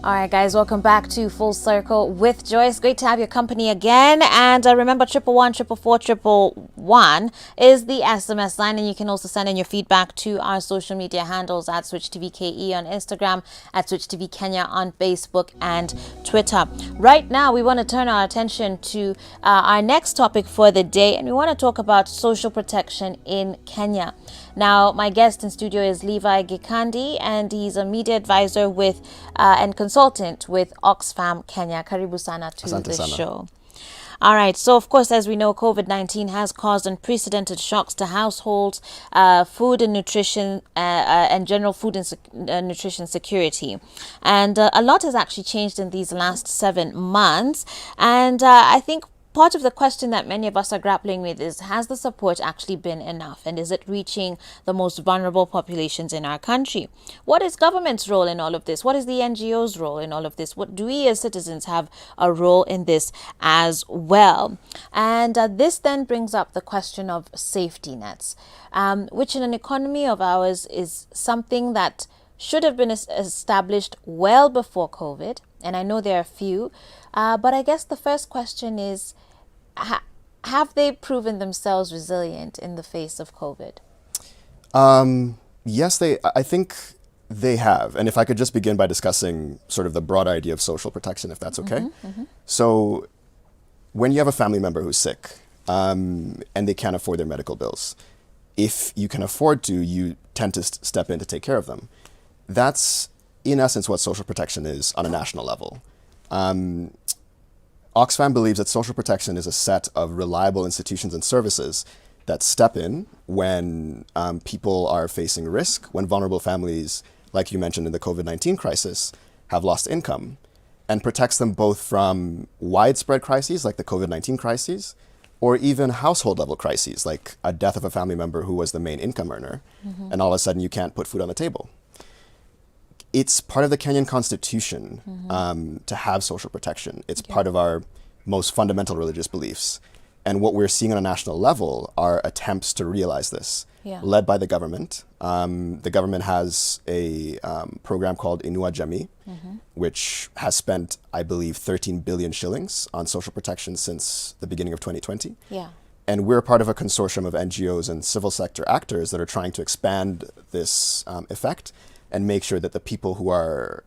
All right, guys, welcome back to Full Circle with Joyce. Great to have your company again. And remember, 111 is the SMS line. And you can also send in your feedback to our social media handles at Switch TV KE on Instagram, at Switch TV Kenya on Facebook and Twitter. Right now, we want to turn our attention to our next topic for the day. And we want to talk about social protection in Kenya. Now, my guest in studio is Levi Gikandi, and he's a media advisor with and consultant with Oxfam Kenya. Karibu sana to Asante the sana. show. All right. So, of course, as we know, COVID-19 has caused unprecedented shocks to households, food and nutrition, and general food and nutrition security. And a lot has actually changed in these last 7 months. And I think part of the question that many of us are grappling with is, has the support actually been enough? And is it reaching the most vulnerable populations in our country? What is government's role in all of this? What is the NGO's role in all of this? What do we as citizens have a role in this as well? And this then brings up the question of safety nets, which in an economy of ours is something that should have been established well before COVID. And I know there are few, but I guess the first question is, have they proven themselves resilient in the face of COVID? Yes, I think they have. And if I could just begin by discussing sort of the broad idea of social protection, if that's okay. So when you have a family member who's sick and they can't afford their medical bills, if you can afford to, you tend to step in to take care of them. That's, in essence, what social protection is on a national level. Oxfam believes that social protection is a set of reliable institutions and services that step in when people are facing risk, when vulnerable families, like you mentioned in the COVID-19 crisis, have lost income, and protects them both from widespread crises like the COVID-19 crises, or even household level crises like a death of a family member who was the main income earner, and all of a sudden you can't put food on the table. It's part of the Kenyan constitution to have social protection. It's part of our most fundamental religious beliefs. And what we're seeing on a national level are attempts to realize this, led by the government. The government has a program called Inua Jamii, which has spent, I believe, 13 billion shillings on social protection since the beginning of 2020. And we're part of a consortium of NGOs and civil sector actors that are trying to expand this effect and make sure that the people who are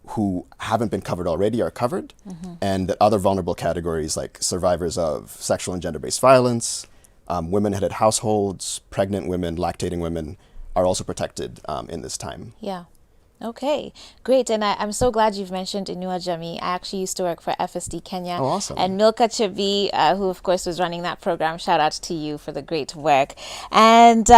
who haven't been covered already are covered, and that other vulnerable categories like survivors of sexual and gender-based violence, women-headed households, pregnant women, lactating women are also protected in this time. Okay, great. And I'm so glad you've mentioned Inua Jamii. I actually used to work for FSD Kenya. Oh, awesome. And Milka Chebi, who of course was running that program. Shout out to you for the great work. And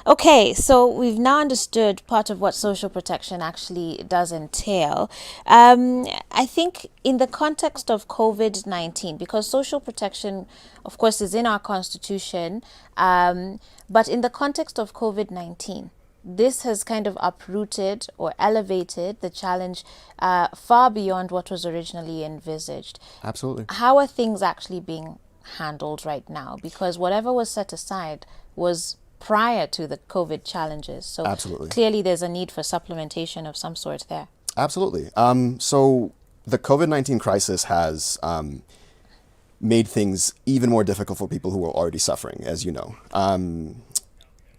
okay, so we've now understood part of what social protection actually does entail. I think in the context of COVID-19, because social protection, of course, is in our constitution, but in the context of COVID-19, this has kind of uprooted or elevated the challenge far beyond what was originally envisaged. Absolutely. How are things actually being handled right now? Because whatever was set aside was prior to the COVID challenges. So Absolutely. Clearly there's a need for supplementation of some sort there. Absolutely. So the COVID-19 crisis has made things even more difficult for people who are already suffering, as you know.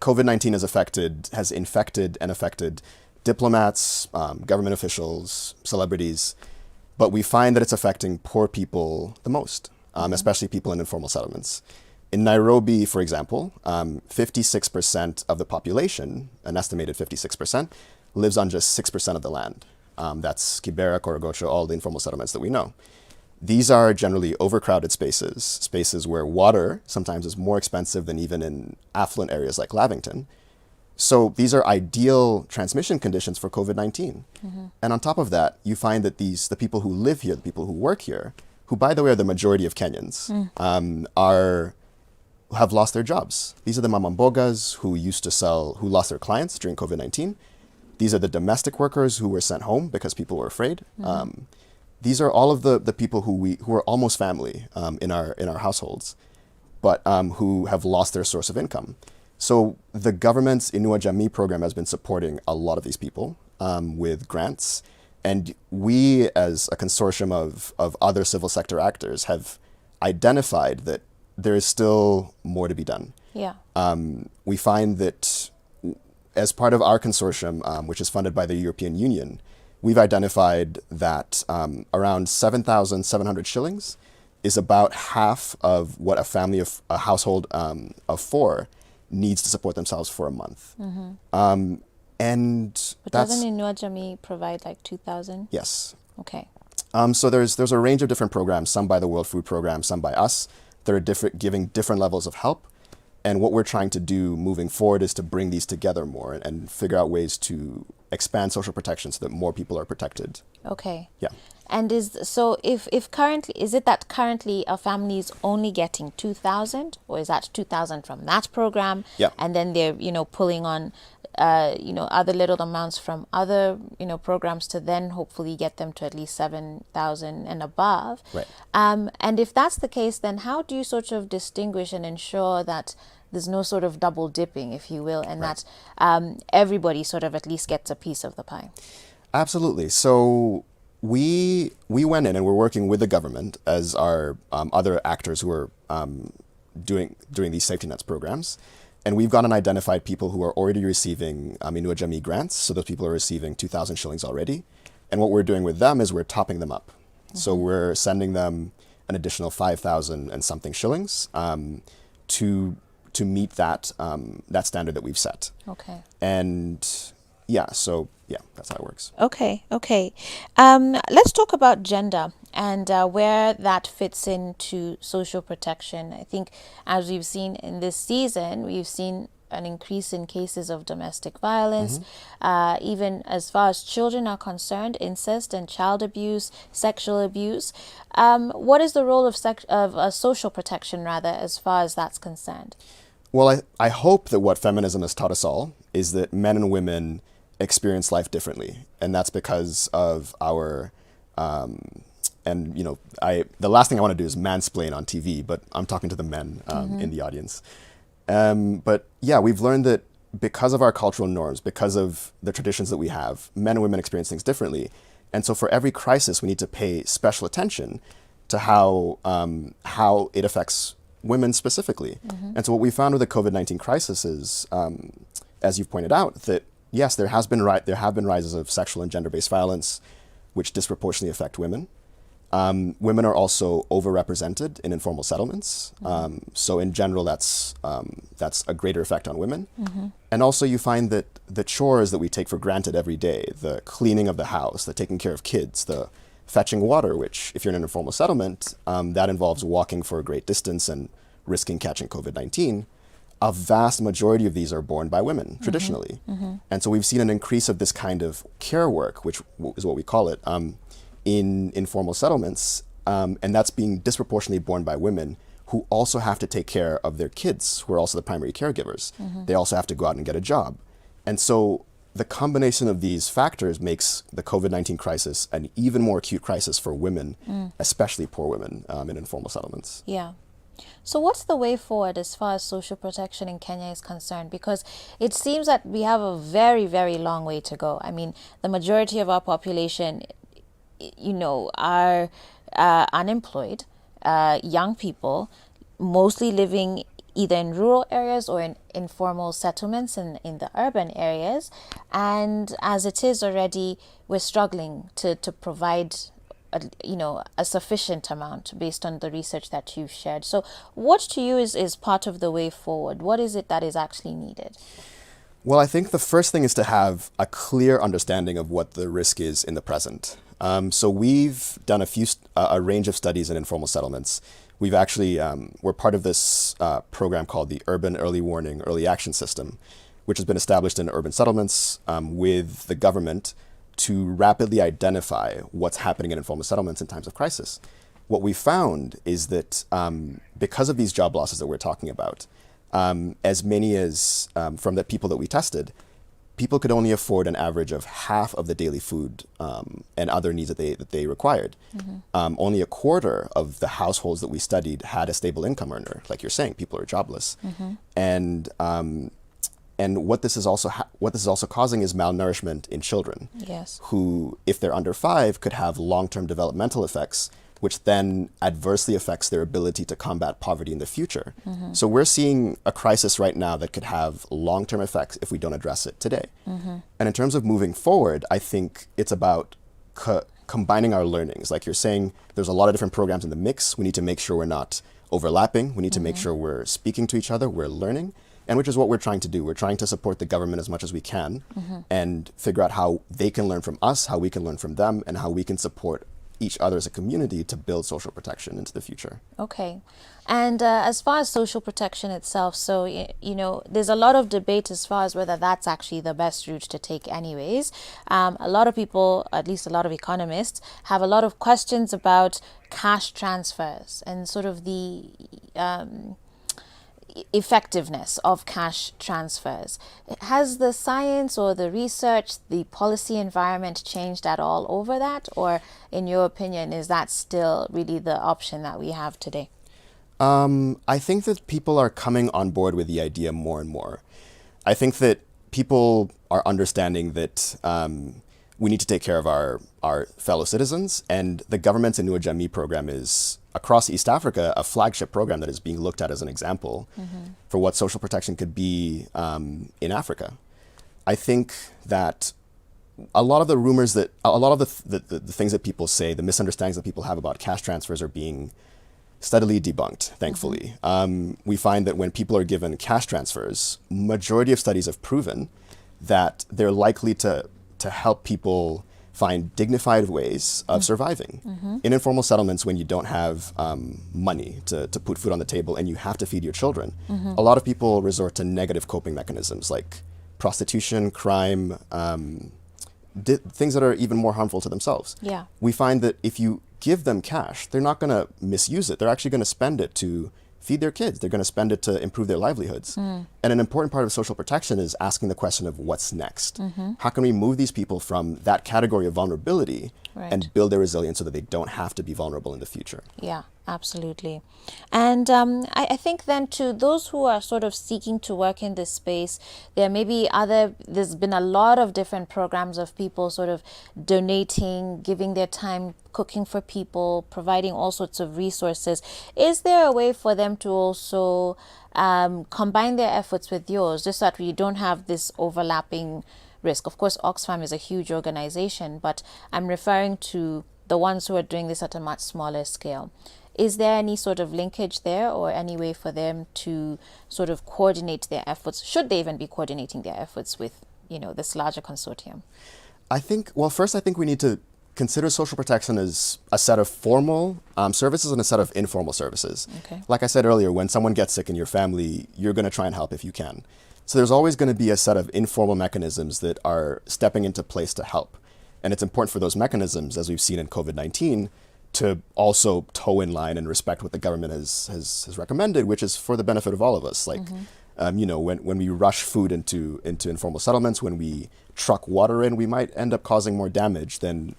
COVID-19 has infected and affected diplomats, government officials, celebrities, but we find that it's affecting poor people the most, especially people in informal settlements. In Nairobi, for example, 56% of the population, an estimated 56%, lives on just 6% of the land. That's Kibera, Korogocho, all the informal settlements that we know. These are generally overcrowded spaces where water sometimes is more expensive than even in affluent areas like Lavington. So these are ideal transmission conditions for COVID-19. And on top of that, you find that the people who live here, the people who work here, who by the way are the majority of Kenyans, have lost their jobs. These are the mamambogas who lost their clients during COVID-19. These are the domestic workers who were sent home because people were afraid. These are all of the people who are almost family in our households, but who have lost their source of income. So the government's Inua Jamii program has been supporting a lot of these people with grants And we, as a consortium of other civil sector actors, have identified that there is still more to be done. Yeah. We find that as part of our consortium, which is funded by the European Union, we've identified that around 7,700 shillings is about half of what a household of four needs to support themselves for a month. And But that's, doesn't Inuajami provide like 2,000? yes. Okay. So there's a range of different programs, some by the World Food Program, some by us, that are giving different levels of help. And what we're trying to do moving forward is to bring these together more and figure out ways to expand social protection so that more people are protected. Okay. Yeah. And if currently, is it that currently a family is only getting 2,000, or is that 2,000 from that program? Yeah. And then they're, pulling on, other little amounts from other, programs to then hopefully get them to at least 7,000 and above. Right. And if that's the case, then how do you sort of distinguish and ensure that there's no sort of double dipping, if you will, and Right. that everybody sort of at least gets a piece of the pie? Absolutely. So we went in and we're working with the government as our other actors who are doing these safety nets programs. And we've gone and identified people who are already receiving Inuajami grants. So those people are receiving 2,000 shillings already. And what we're doing with them is we're topping them up. So we're sending them an additional 5,000 and something shillings to meet that that standard that we've set. Okay. And that's how it works. Okay. Let's talk about gender and where that fits into social protection. I think, as we've seen in this season, we've seen an increase in cases of domestic violence, even as far as children are concerned, incest and child abuse, sexual abuse. What is the role of social protection, rather, as far as that's concerned? Well, I hope that what feminism has taught us all is that men and women experience life differently, and that's because of our the last thing I want to do is mansplain on TV, but I'm talking to the men in the audience. But yeah, we've learned that because of our cultural norms, because of the traditions that we have, men and women experience things differently, and so for every crisis, we need to pay special attention to how it affects women specifically. And so what we found with the COVID-19 crisis is, as you've pointed out, that yes, there have been rises of sexual and gender-based violence, which disproportionately affect women. Women are also overrepresented in informal settlements. So in general, that's a greater effect on women. And also you find that the chores that we take for granted every day, the cleaning of the house, the taking care of kids, the fetching water, which if you're in an informal settlement, that involves walking for a great distance and risking catching COVID-19. A vast majority of these are borne by women traditionally. And so we've seen an increase of this kind of care work, which is what we call it, in informal settlements. And that's being disproportionately borne by women who also have to take care of their kids, who are also the primary caregivers. They also have to go out and get a job. And so the combination of these factors makes the COVID-19 crisis an even more acute crisis for women, especially poor women in informal settlements. Yeah. So what's the way forward as far as social protection in Kenya is concerned? Because it seems that we have a very, very long way to go. I mean, the majority of our population, are unemployed, young people, mostly living either in rural areas or in informal settlements in the urban areas. And as it is already, we're struggling to provide a sufficient amount based on the research that you've shared. So what to you is part of the way forward? What is it that is actually needed? Well, I think the first thing is to have a clear understanding of what the risk is in the present. So we've done a range of studies in informal settlements. We've actually, we're part of this program called the Urban Early Warning Early Action System, which has been established in urban settlements with the government to rapidly identify what's happening in informal settlements in times of crisis. What we found is that because of these job losses that we're talking about, as many as from the people that we tested, people could only afford an average of half of the daily food and other needs that they required. Only a quarter of the households that we studied had a stable income earner. Like you're saying, people are jobless. And what this is also causing is malnourishment in children, Yes. who, if they're under 5, could have long-term developmental effects, which then adversely affects their ability to combat poverty in the future. So we're seeing a crisis right now that could have long-term effects if we don't address it today. And in terms of moving forward, I think it's about combining our learnings. Like you're saying, there's a lot of different programs in the mix. We need to make sure we're not overlapping. We need to make sure we're speaking to each other, we're learning, and which is what we're trying to do. We're trying to support the government as much as we can and figure out how they can learn from us, how we can learn from them, and how we can support each other as a community to build social protection into the future. Okay. And as far as social protection itself, so, there's a lot of debate as far as whether that's actually the best route to take anyways. A lot of people, at least a lot of economists, have a lot of questions about cash transfers and sort of the effectiveness of cash transfers. Has the science or the research, the policy environment changed at all over that? Or in your opinion, is that still really the option that we have today? I think that people are coming on board with the idea more and more. I think that people are understanding that we need to take care of our fellow citizens, and the government's Inua Jamii program is, across East Africa, a flagship program that is being looked at as an example for what social protection could be in Africa. I think that a lot of the rumors that, a lot of the things that people say, the misunderstandings that people have about cash transfers are being steadily debunked, thankfully. We find that when people are given cash transfers, majority of studies have proven that they're likely to help people find dignified ways of surviving. In informal settlements, when you don't have money to put food on the table and you have to feed your children, a lot of people resort to negative coping mechanisms like prostitution, crime, things that are even more harmful to themselves. Yeah. We find that if you give them cash, they're not going to misuse it. They're actually going to spend it to feed their kids. They're going to spend it to improve their livelihoods. And an important part of social protection is asking the question of what's next. How can we move these people from that category of vulnerability and build their resilience so that they don't have to be vulnerable in the future? Yeah, absolutely. And I think then to those who are sort of seeking to work in this space, there's been a lot of different programs of people sort of donating, giving their time, cooking for people, providing all sorts of resources. Is there a way for them to also combine their efforts with yours, just so that we don't have this overlapping risk? Of course, Oxfam is a huge organization, but I'm referring to the ones who are doing this at a much smaller scale. Is there any sort of linkage there, or any way for them to sort of coordinate their efforts? Should they even be coordinating their efforts with, this larger consortium? I think we need to consider social protection as a set of formal services and a set of informal services. Okay. Like I said earlier, when someone gets sick in your family, you're going to try and help if you can. So there's always going to be a set of informal mechanisms that are stepping into place to help. And it's important for those mechanisms, as we've seen in COVID-19, to also toe in line and respect what the government has recommended, which is for the benefit of all of us. Like, when we rush food into informal settlements, when we truck water in, we might end up causing more damage than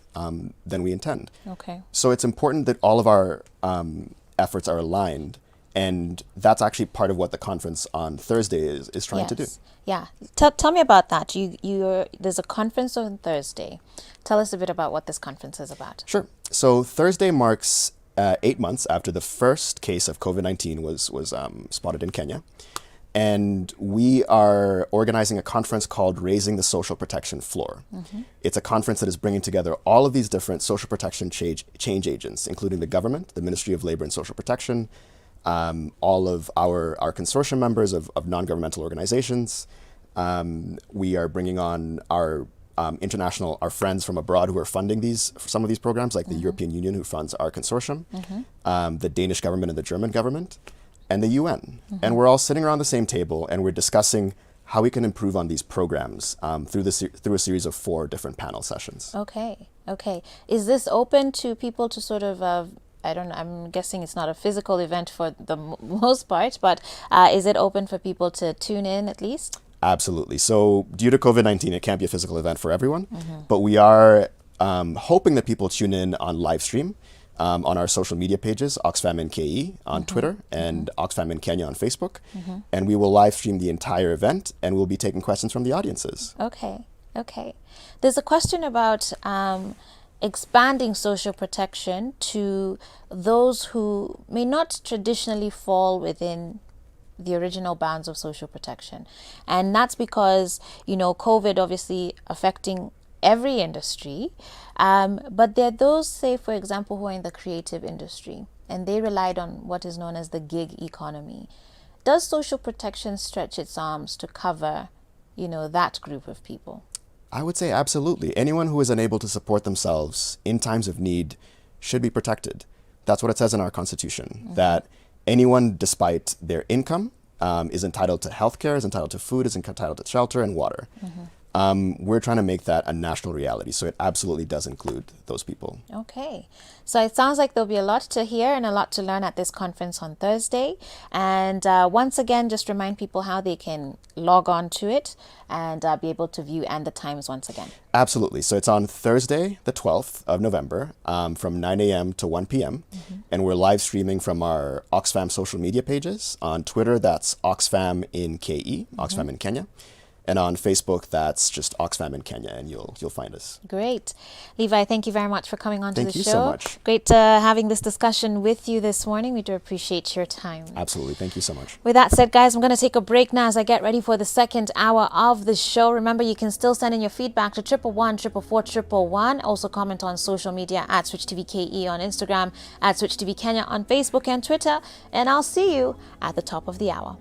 we intend. Okay. So it's important that all of our efforts are aligned. And that's actually part of what the conference on Thursday is trying to do. Yeah. Tell me about that. There's a conference on Thursday. Tell us a bit about what this conference is about. Sure. So Thursday marks 8 months after the first case of COVID-19 was spotted in Kenya. And we are organizing a conference called Raising the Social Protection Floor. It's a conference that is bringing together all of these different social protection change agents, including the government, the Ministry of Labor and Social Protection, all of our consortium members of non-governmental organizations. We are bringing on our our friends from abroad who are funding some of these programs, like the European Union, who funds our consortium, the Danish government and the German government, and the UN. And we're all sitting around the same table, and we're discussing how we can improve on these programs through a series of 4 different panel sessions. Okay. Is this open to people to sort of I don't know, I'm guessing it's not a physical event for the most part, but is it open for people to tune in at least? Absolutely. So due to COVID-19, it can't be a physical event for everyone, but we are hoping that people tune in on live stream. on our social media pages, Oxfam in KE on Twitter and Oxfam in Kenya on Facebook. And we will live stream the entire event, and we'll be taking questions from the audiences. Okay, okay. There's a question about expanding social protection to those who may not traditionally fall within the original bounds of social protection. And that's because, COVID obviously affecting every industry. But there are those, say, for example, who are in the creative industry and they relied on what is known as the gig economy. Does social protection stretch its arms to cover, that group of people? I would say absolutely. Anyone who is unable to support themselves in times of need should be protected. That's what it says in our Constitution, that anyone, despite their income, is entitled to healthcare, is entitled to food, is entitled to shelter and water. We're trying to make that a national reality, so it absolutely does include those people. Okay. So it sounds like there'll be a lot to hear and a lot to learn at this conference on Thursday. And once again, just remind people how they can log on to it and be able to view, and the times once again. Absolutely. So it's on Thursday, the 12th of November, from 9 a.m. to 1 p.m. And we're live streaming from our Oxfam social media pages. On Twitter, that's Oxfam in KE, Oxfam in Kenya. And on Facebook, that's just Oxfam in Kenya, and you'll find us. Great. Levi, thank you very much for coming on to the show. Thank you so much. Great having this discussion with you this morning. We do appreciate your time. Absolutely. Thank you so much. With that said, guys, I'm going to take a break now as I get ready for the second hour of the show. Remember, you can still send in your feedback to 111-444-111. Also comment on social media at Switch TV KE on Instagram, at Switch TV Kenya on Facebook and Twitter. And I'll see you at the top of the hour.